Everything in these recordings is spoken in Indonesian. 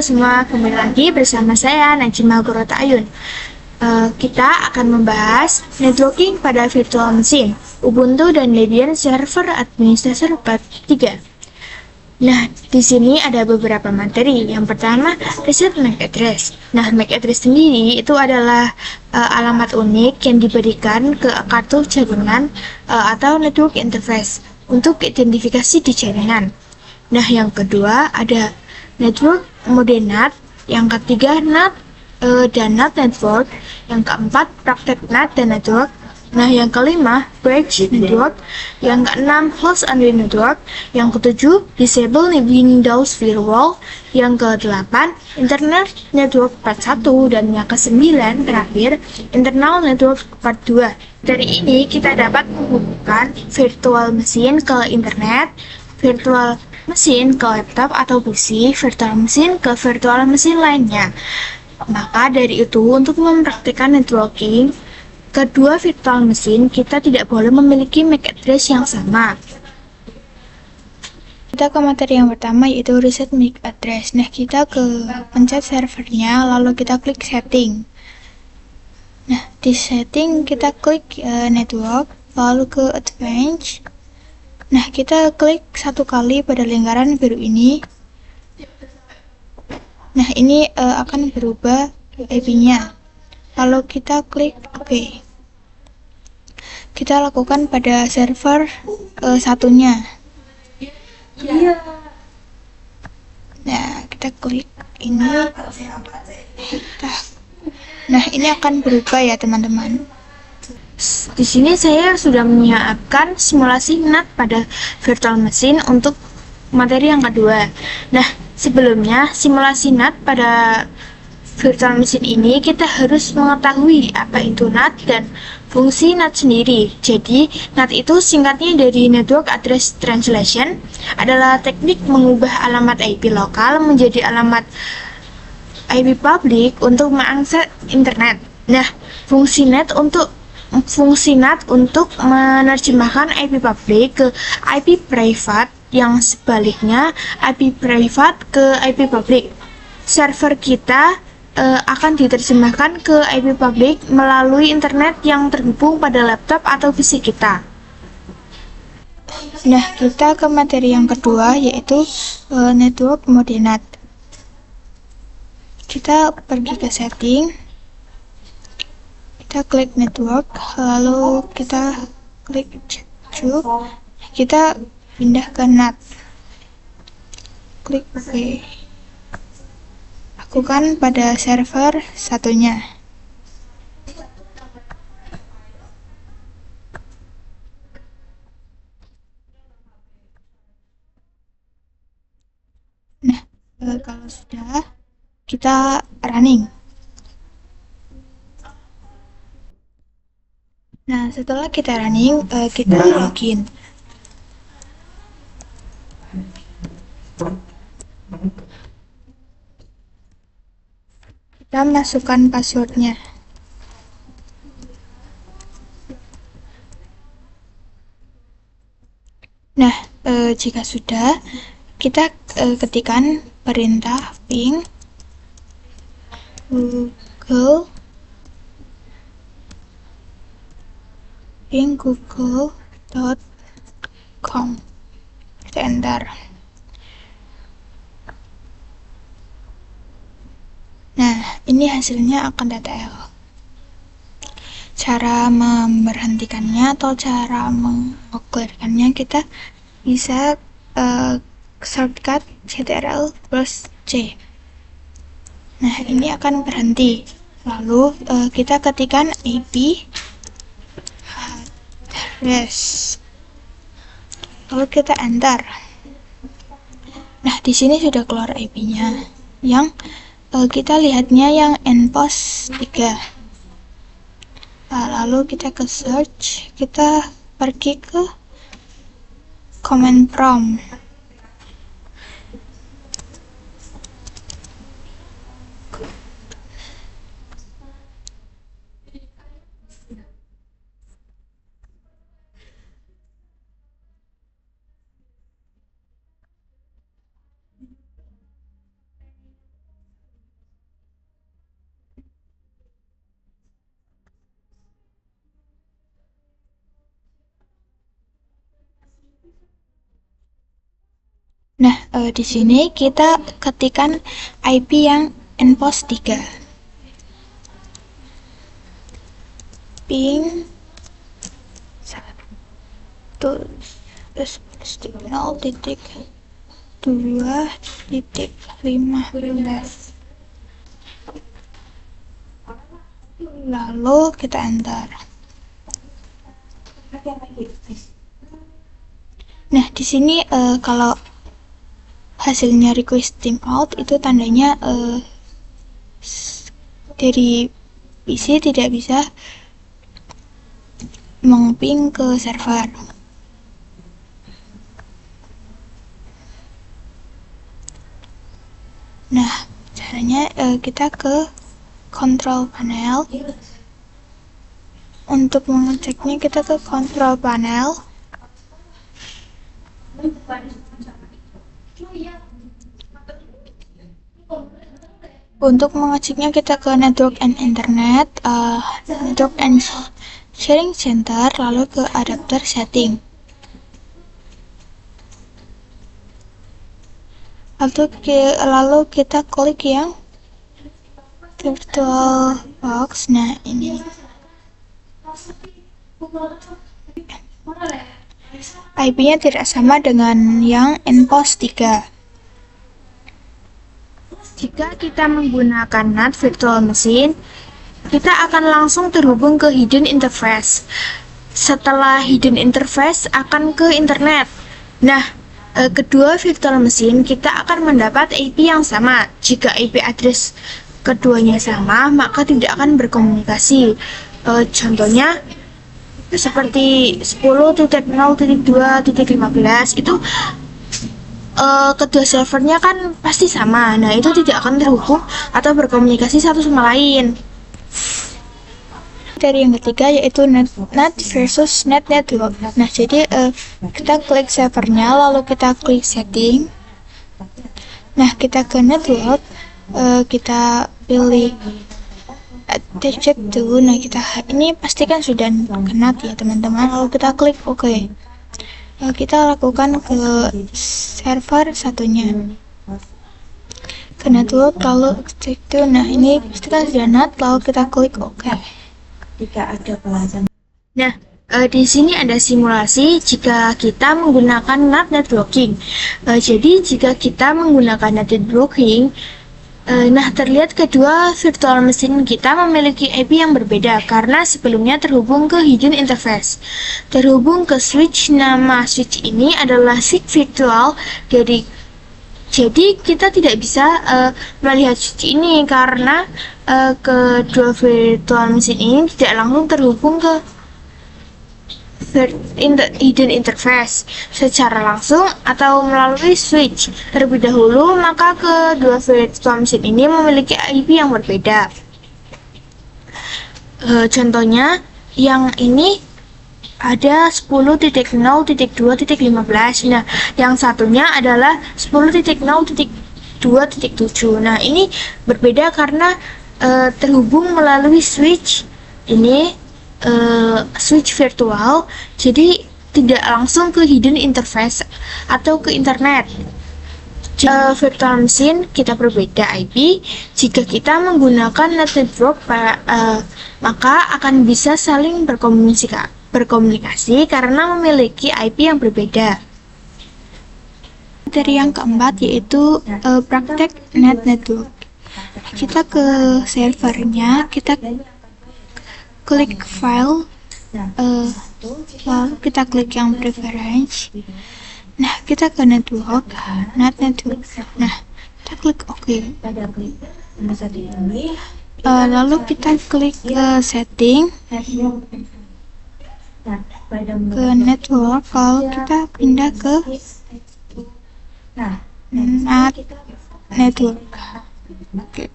semua, kembali lagi bersama saya Najma Gorota Ayun. Kita akan membahas networking pada virtual machine, Ubuntu dan Debian Server Administrator Part 3. Nah, di sini ada beberapa materi. Yang pertama, riset MAC address. Nah, MAC address sendiri itu adalah alamat unik yang diberikan ke kartu jaringan atau network interface untuk identifikasi di jaringan. Nah, yang kedua ada network mode NAT, yang ketiga NAT dan NAT network, yang keempat praktek NAT dan network. Nah, yang kelima bridge network, yang keenam host only network, yang ketujuh disable Windows firewall, yang kedelapan internet network part 1, dan yang kesembilan terakhir internal network part 2. Dari ini kita dapat menghubungkan virtual machine ke internet, virtual mesin ke laptop atau PC, virtual mesin ke virtual mesin lainnya. Maka dari itu, untuk mempraktikkan networking kedua virtual mesin, kita tidak boleh memiliki MAC address yang sama. Kita ke materi yang pertama, yaitu reset MAC address. Nah, kita ke pencet servernya, lalu kita klik setting. Nah, di setting kita klik network, lalu ke advanced. Nah, kita klik satu kali pada lingkaran biru ini. Nah, ini akan berubah IP-nya. Lalu kita klik OK. Kita lakukan pada server satunya. Nah, kita klik ini. Nah, ini akan berubah ya, teman-teman. Di sini saya sudah menyiapkan simulasi NAT pada virtual machine untuk materi yang kedua. Nah, sebelumnya simulasi NAT pada virtual machine ini kita harus mengetahui apa itu NAT dan fungsi NAT sendiri. Jadi, NAT itu singkatnya dari Network Address Translation, adalah teknik mengubah alamat IP lokal menjadi alamat IP public untuk mengakses internet. Nah, fungsi NAT untuk menerjemahkan IP public ke IP private, yang sebaliknya IP private ke IP public. Server kita akan diterjemahkan ke IP public melalui internet yang terhubung pada laptop atau PC kita. Nah, kita ke materi yang kedua, yaitu network mode NAT. Kita pergi ke setting, kita klik network, lalu kita klik choose, kita pindah ke NAT, klik OK. Lakukan pada server satunya. Nah, kalau sudah, kita running. Nah, setelah kita running, kita login. Kita masukkan passwordnya. Nah, jika sudah, kita ketikkan perintah ping google.com. Kita enter. Nah, ini hasilnya akan detail. Cara memberhentikannya atau cara mengclearkannya, kita bisa shortcut Ctrl plus C. Nah, ini akan berhenti. Lalu kita ketikkan IP address. Lalu kita enter. Nah, di sini sudah keluar IP-nya. Yang kita lihatnya yang npost 3. Lalu kita ke search, kita pergi ke command prompt. Nah, di sini kita ketikkan IP yang nPost 3. Ping 1.0.2.15. Lalu kita enter. Nah, di sini kalau hasilnya request timeout itu tandanya dari PC tidak bisa meng-ping ke server. Nah, caranya kita ke control panel. Untuk mengeceknya kita ke control panel. Untuk mengeceknya kita ke network and internet, network and sharing center, lalu ke adapter setting. Lalu kita klik yang virtual box. Nah, ini IP-nya tidak sama dengan yang nPost 3. Jika kita menggunakan NAT virtual machine, kita akan langsung terhubung ke hidden interface. Setelah hidden interface akan ke internet. Nah, kedua virtual machine kita akan mendapat IP yang sama. Jika IP address keduanya sama, maka tidak akan berkomunikasi. Contohnya seperti 10.0.2.15 itu kedua servernya kan pasti sama. Nah, itu tidak akan terhubung atau berkomunikasi satu sama lain. Dari yang ketiga yaitu NAT versus NAT network. Nah, jadi kita klik servernya, lalu kita klik setting. Nah, kita ke network, kita pilih attached to. Nah, kita ini pastikan sudah ke NAT ya teman-teman. Lalu kita klik OK. Kita lakukan ke server satunya, ke network, lalu attached to. Nah, ini pastikan sudah NAT, lalu kita klik OK. Nah, di sini ada simulasi jika kita menggunakan NAT networking. Jadi jika kita menggunakan NAT networking, nah terlihat kedua virtual machine kita memiliki IP yang berbeda karena sebelumnya terhubung ke hidden interface. Terhubung ke switch, nama switch ini adalah switch virtual. Jadi kita tidak bisa melihat switch ini karena kedua virtual machine ini tidak langsung terhubung ke hidden interface secara langsung atau melalui switch terlebih dahulu, maka kedua virtual machine ini memiliki IP yang berbeda. Contohnya yang ini ada 10.0.2.15. Nah, yang satunya adalah 10.0.2.7. Nah, ini berbeda karena terhubung melalui switch ini, switch virtual, jadi tidak langsung ke hidden interface atau ke internet. Virtual machine kita berbeda IP. Jika kita menggunakan NAT network, maka akan bisa saling berkomunikasi karena memiliki IP yang berbeda. Dari yang keempat yaitu praktek NAT network. Kita ke servernya, kita klik file, lalu kita klik yang preference. Nah, kita ke network, NAT network. Nah, kita klik OK. Lalu kita klik ke setting, ke network, lalu kita pindah ke NAT network. Oke.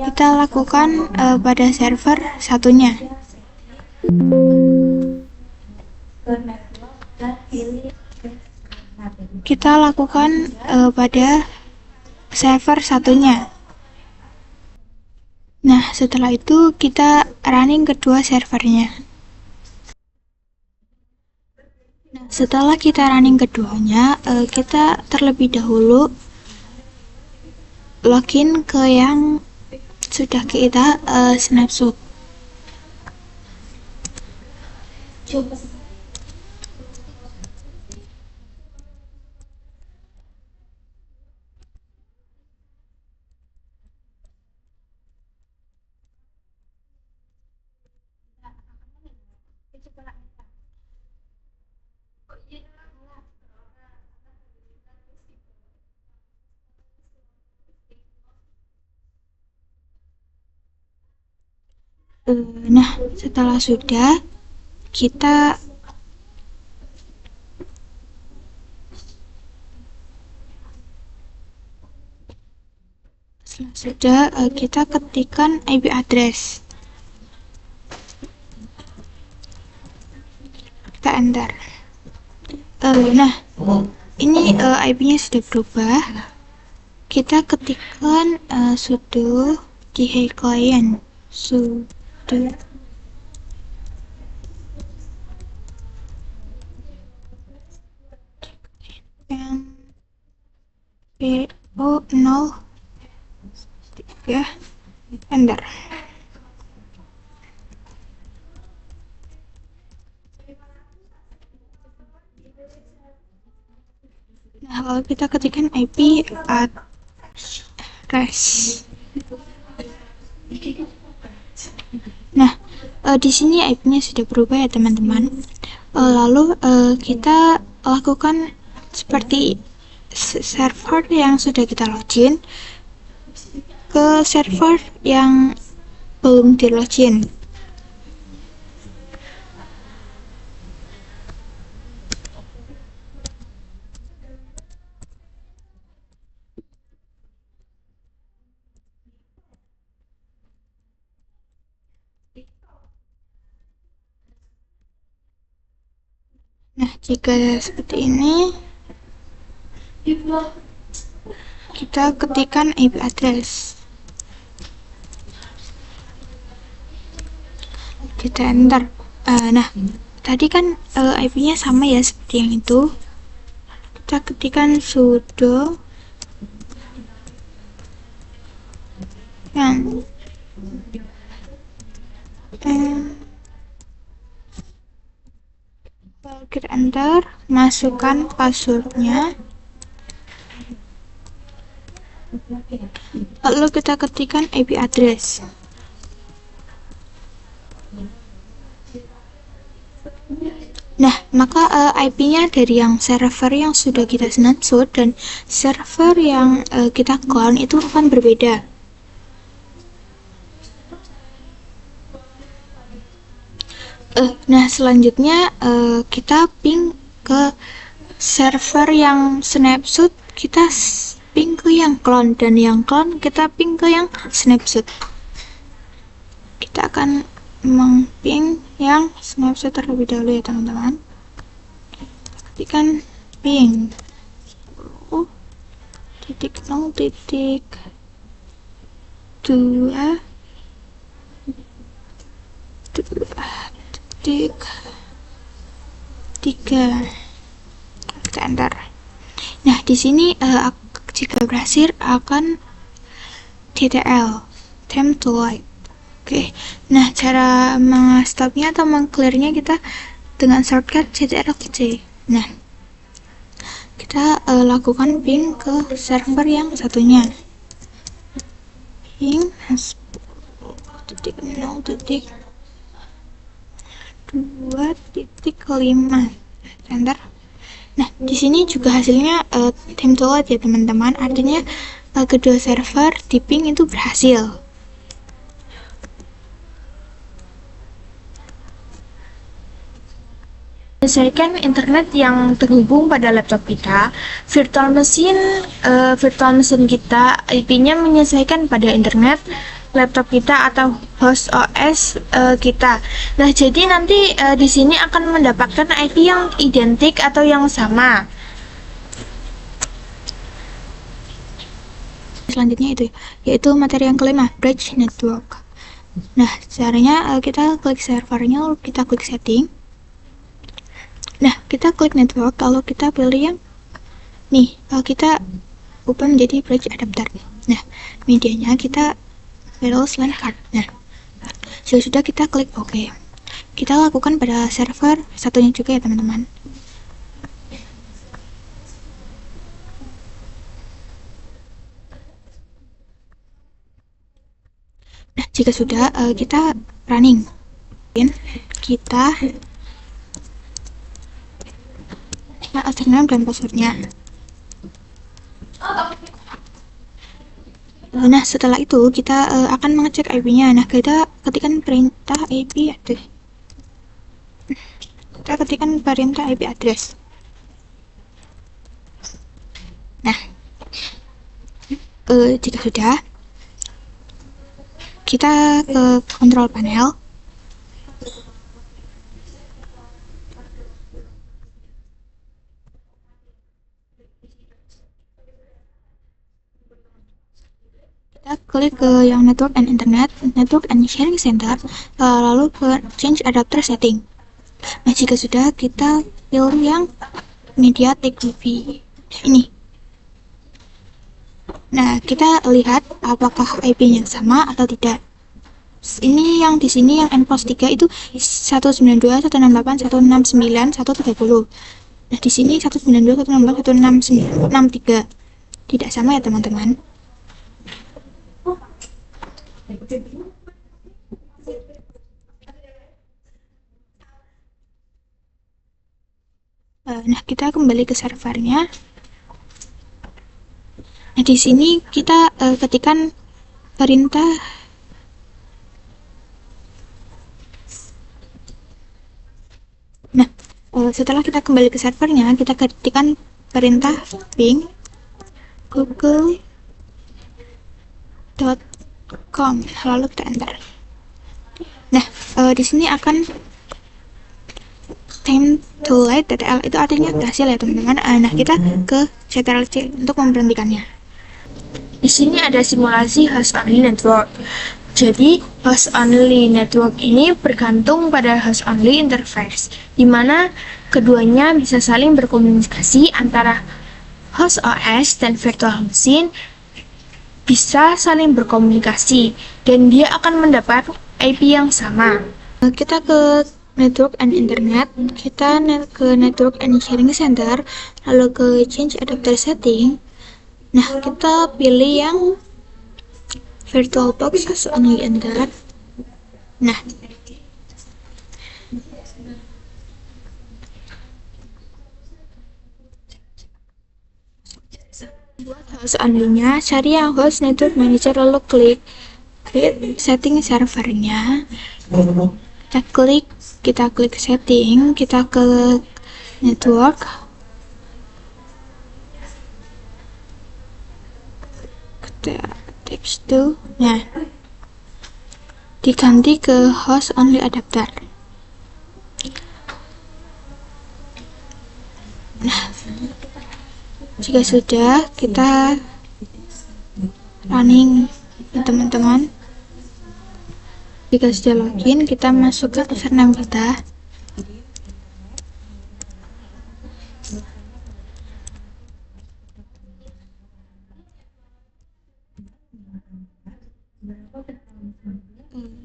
Kita lakukan pada server satunya. Kita lakukan pada server satunya. Nah, setelah itu kita running kedua servernya. Nah, setelah kita running keduanya, kita terlebih dahulu login ke yang sudah kita snapshot. Nah, setelah sudah kita kita ketikkan IP address, kita enter. Nah, ini IP-nya sudah berubah. Kita ketikkan sudo client sudo po0 ya, enter. Nah, kalau kita ketikkan IP address, nah di sini IP-nya sudah berubah ya teman-teman. Lalu kita lakukan seperti server yang sudah kita login ke server yang belum di login. Nah, jika seperti ini, kita ketikkan IP address, kita enter. Nah, tadi kan IP-nya sama ya seperti yang itu. Kita ketikkan sudo yang kita enter, masukkan passwordnya, lalu kita ketikkan IP address. Nah, maka IP-nya dari yang server yang sudah kita snapshot dan server yang kita clone itu akan berbeda. Nah, selanjutnya kita ping ke server yang snapshot, kita ping ke yang clone, dan yang clone kita ping ke yang snapshot. Kita akan meng-ping yang snapshot terlebih dahulu ya teman-teman. Ketikkan ping 10.0.2 3, kita enter. Nah, di sini jika berhasil akan TTL, time to light. Oke. Nah, cara mengstopnya atau mengclearnya kita dengan shortcut CTRL-C. Nah, kita lakukan ping ke server yang satunya, ping 10.2.5, enter. Nah, di sini juga hasilnya time to load ya teman-teman, artinya kedua server di ping itu berhasil. Menyelesaikan internet yang terhubung pada laptop kita, virtual machine kita IP-nya menyesuaikan pada internet laptop kita atau host OS kita. Nah, jadi nanti di sini akan mendapatkan IP yang identik atau yang sama. Selanjutnya itu yaitu materi yang kelima, bridge network. Nah, caranya kita klik servernya, lalu kita klik setting. Nah, kita klik network. Kalau kita pilih yang nih, kita ubah menjadi bridge adapter. Nah, medianya kita pilih LAN card. Nah, sudah kita klik OK. Kita lakukan pada server satunya juga ya teman-teman. Nah, jika sudah, kita running. Kita username dan passwordnya. Nah, setelah itu kita akan mengecek IP-nya. Nah, kita ketikkan perintah IP address. Kita ketikkan perintah IP address. Nah, jika sudah, kita ke control panel. Kita klik ke yang network and internet, network and sharing center, lalu ke change adapter setting. Nah, jika sudah, kita pilih yang MediaTek TV ini. Nah, kita lihat apakah IP-nya sama atau tidak. Ini yang di sini yang endpost 3 itu 192.168.169.130. Nah, di sini 192.168.169.163. Tidak sama ya, teman-teman. Nah, kita kembali ke servernya. Nah, di sini kita ketikkan perintah setelah kita kembali ke servernya, kita ketikkan perintah ping google.com, lalu kita enter. Nah, di sini akan time to light TTL, itu artinya berhasil ya teman-teman. Nah, kita ke CTRL-C untuk memberhentikannya. Di sini ada simulasi host only network. Jadi, host only network ini bergantung pada host only interface, di mana keduanya bisa saling berkomunikasi antara host OS dan virtual machine bisa saling berkomunikasi dan dia akan mendapat IP yang sama. Kita ke network and internet, kita ke network and sharing center, lalu ke change adapter setting. Nah, kita pilih yang VirtualBox as only enter. Nah, buat host only-nya, cari yang host network manager, lalu klik create setting servernya. Kita klik setting, kita ke network, kita text to, nah, diganti ke host only adapter. Nah, jika sudah, kita running ya teman-teman. Jika sudah login, kita masukkan username kita.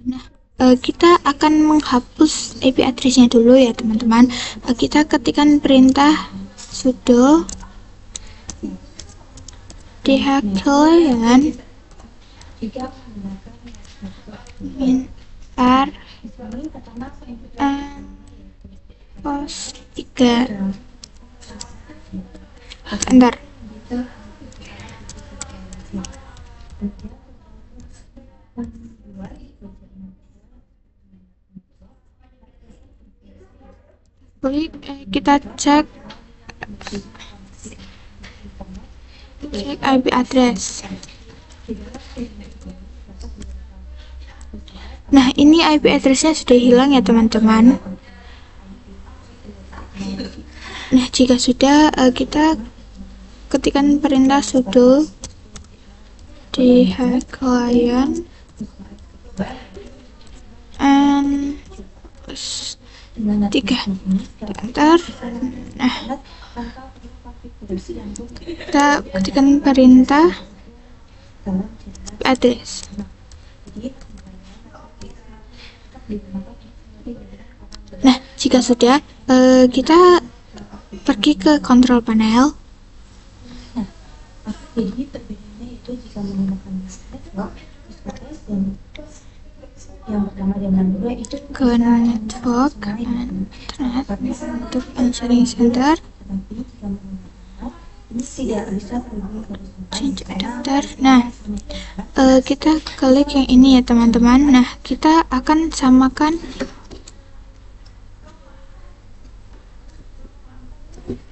Nah, kita akan menghapus IP address-nya dulu ya teman-teman. Kita ketikkan perintah sudo dhklian -r post 3 enter. Kita cek IP address. Nah, ini IP address-nya sudah hilang ya teman-teman. Nah, jika sudah, kita ketikkan perintah sudo dhklian and 3. Enter. Nah, kita ketikkan perintah address. Nah, jika sudah, kita pergi ke control panel. Jadi perbedaannya itu jika menggunakan network, SOS dan yang pertama dan yang kedua itu ke network internet untuk sharing center. Tetapi jika menggunakan ini tidak bisa Change adapter. Nah, kita klik yang ini ya teman-teman. Nah, kita akan samakan.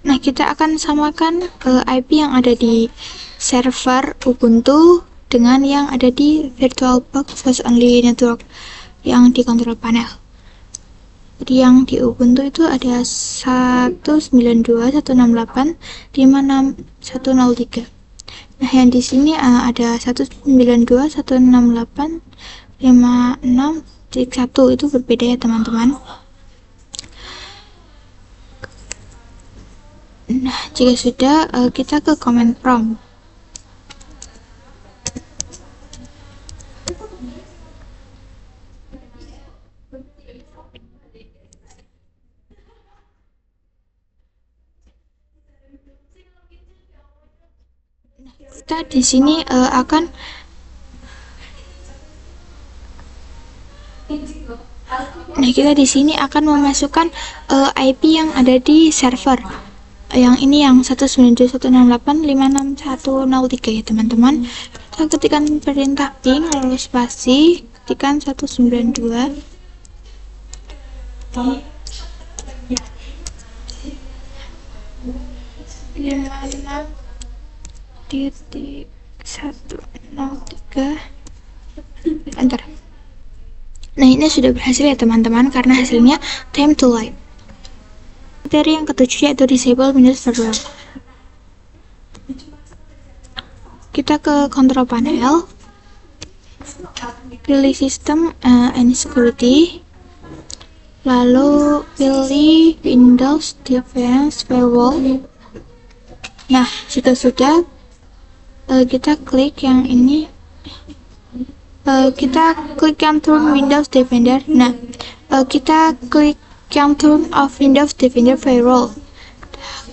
Nah, kita akan samakan IP yang ada di server Ubuntu dengan yang ada di VirtualBox host only network yang di control panel. Jadi yang di Ubuntu itu ada 192.168.56.103. Nah, yang di sini ada 192.168.56.1 itu berbeda ya teman-teman. Nah, jika sudah, kita ke command prompt. Kita di sini akan memasukkan IP yang ada di server. Yang ini yang 192.168.56.103 ya teman-teman. Kita ketikkan perintah ping lalu spasi, ketikkan 192. Titik 103. Enter. Nah, ini sudah berhasil ya teman-teman karena hasilnya time to light. Materi yang ketujuh yaitu disable Windows firewall. Kita ke control panel, pilih system and security, lalu pilih Windows Defense Firewall. Nah, jika sudah, kita klik yang ini. Kita klik yang turn Windows Defender. Nah, kita klik yang turn off Windows Defender Firewall.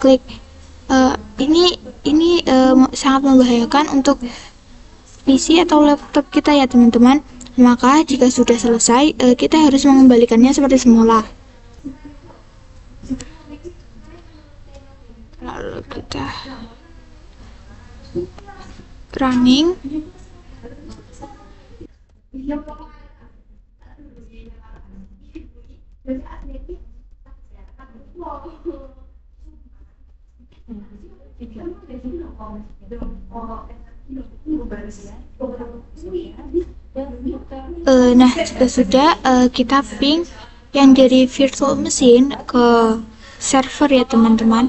Klik ini sangat membahayakan untuk PC atau laptop kita ya teman-teman. Maka jika sudah selesai, kita harus mengembalikannya seperti semula. Lalu kita running. Nah, jika sudah, kita ping yang dari virtual machine ke server ya teman-teman.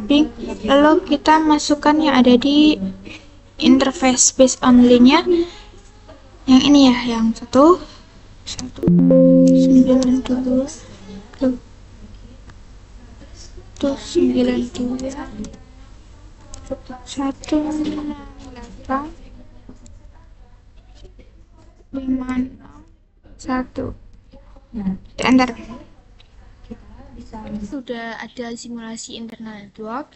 Ping, lalu kita masukkan yang ada di interface base only-nya. Yang ini ya, yang 192.168.56.103. Enter. Sudah ada simulasi internal network.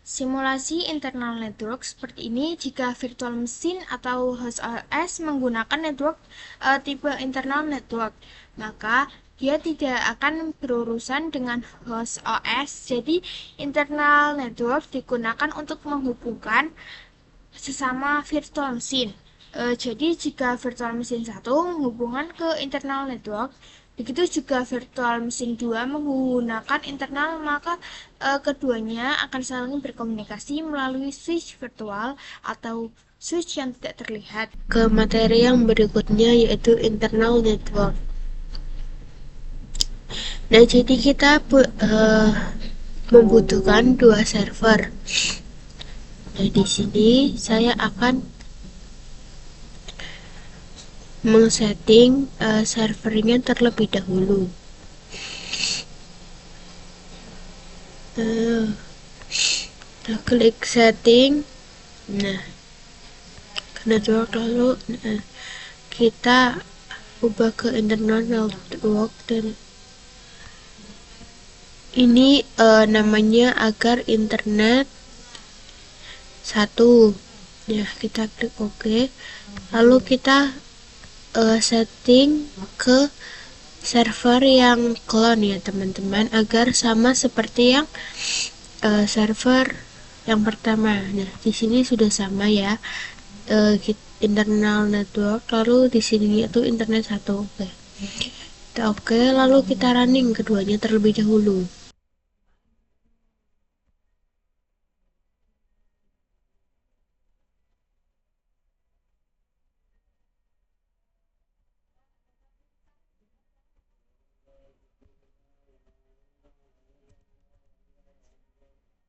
Simulasi internal network seperti ini jika virtual machine atau host OS menggunakan network tipe internal network, maka dia tidak akan berurusan dengan host OS. Jadi internal network digunakan untuk menghubungkan sesama virtual machine. Jadi jika virtual machine 1 menghubungkan ke internal network, begitu juga virtual machine 2 menggunakan internal, maka keduanya akan saling berkomunikasi melalui switch virtual atau switch yang tidak terlihat. Ke materi yang berikutnya yaitu internal network. Nah, jadi kita membutuhkan dua server. Nah, di sini saya akan mengsetting servernya terlebih dahulu. Kita klik setting, nah network, lalu kita ubah ke internal network, dan ini namanya agar internet 1. Ya, kita klik OK. Lalu kita setting ke server yang clone ya teman-teman, agar sama seperti yang server yang pertama. Nah, di sini sudah sama ya, internal network, lalu di sini itu internet 1. Oke. Kita oke, lalu kita running keduanya terlebih dahulu.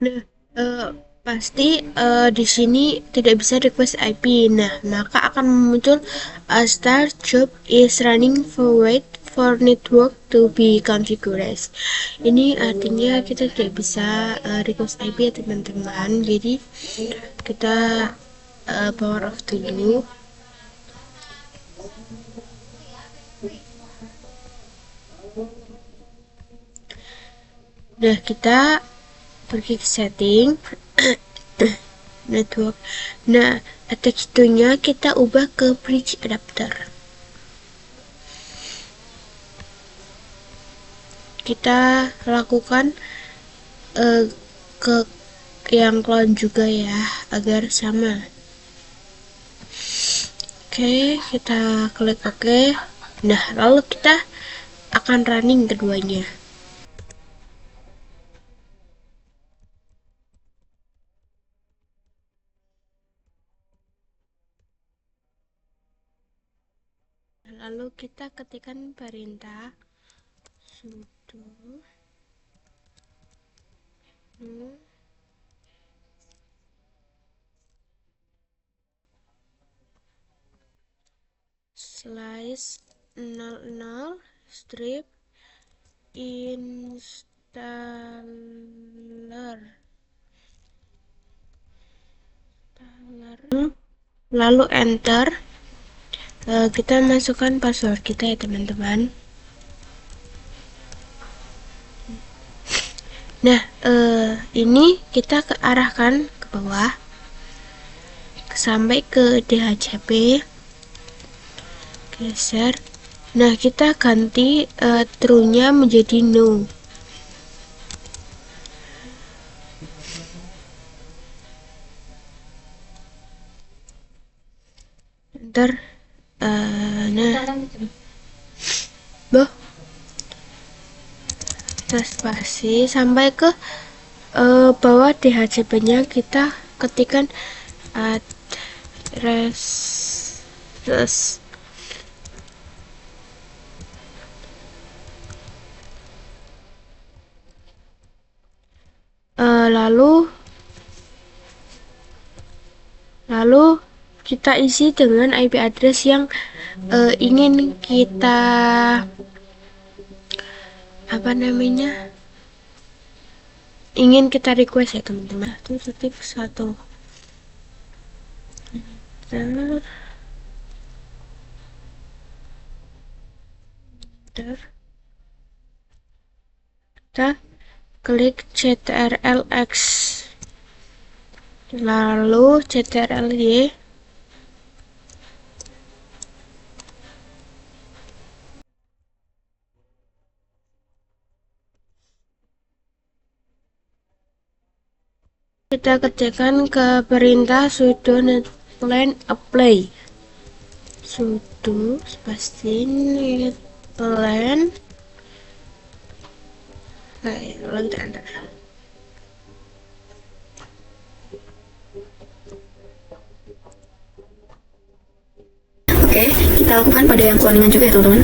Nah, pasti di sini tidak bisa request IP. Nah, maka akan muncul start job is running for wait for network to be configured. Ini artinya kita tidak bisa request IP ya teman-teman. Jadi kita power off dulu. Nah, kita pergi ke setting network. Nah, textunya kita ubah ke bridge adapter. Kita lakukan ke yang clone juga ya, agar sama. Oke, kita klik OK. Nah, lalu kita akan running keduanya. Lalu kita ketikkan perintah sudo slice 00 strip installer, lalu enter. Kita masukkan password kita ya teman-teman. Nah, ini kita arahkan ke bawah sampai ke DHCP, geser. Nah, kita ganti true-nya menjadi no. Enter. Nah, kita spasi sampai ke bawah DHCP-nya, kita ketikkan address. Lalu kita isi dengan IP address yang ingin kita request ya teman-teman. Itu titik 1. Kita klik CTRL-X, lalu CTRL-Y. Kita ketikkan ke perintah sudo netline apply, sudo spasi netline. Lalu kita enter. Oke, kita lakukan pada yang cloningan juga ya teman-teman.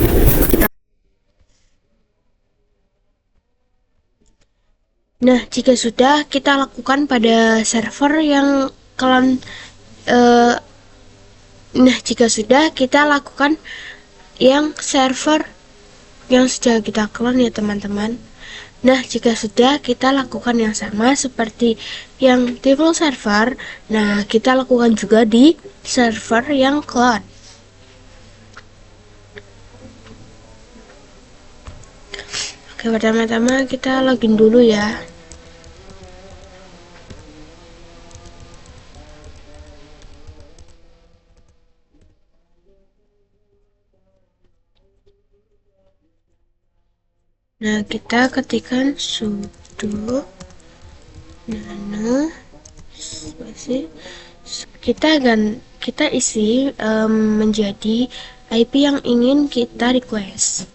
Nah, jika sudah, kita lakukan pada server yang kalian Nah, jika sudah, kita lakukan yang server yang sudah kita clone ya teman-teman. Nah, jika sudah, kita lakukan yang sama seperti yang default server. Nah, kita lakukan juga di server yang clone. Oke, pertama-tama kita login dulu ya. Nah, kita ketikkan sudo nano spasi, kita isi menjadi IP yang ingin kita request.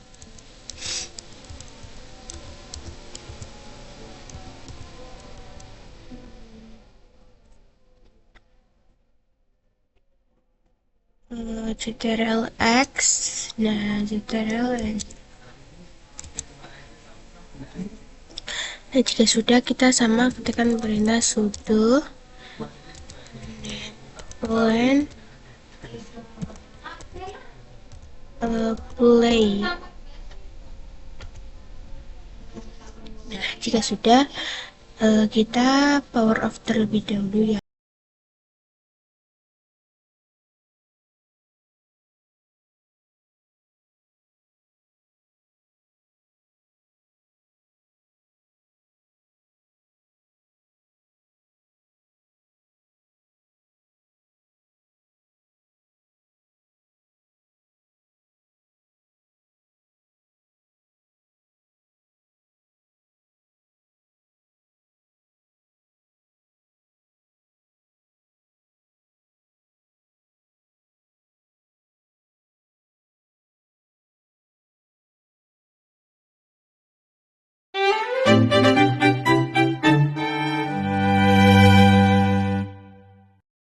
ctrl-x, nah ctrl-x. Nah, jika sudah, kita sama ketikkan perintah sudo len play. Nah, jika sudah, kita power off terlebih dahulu ya.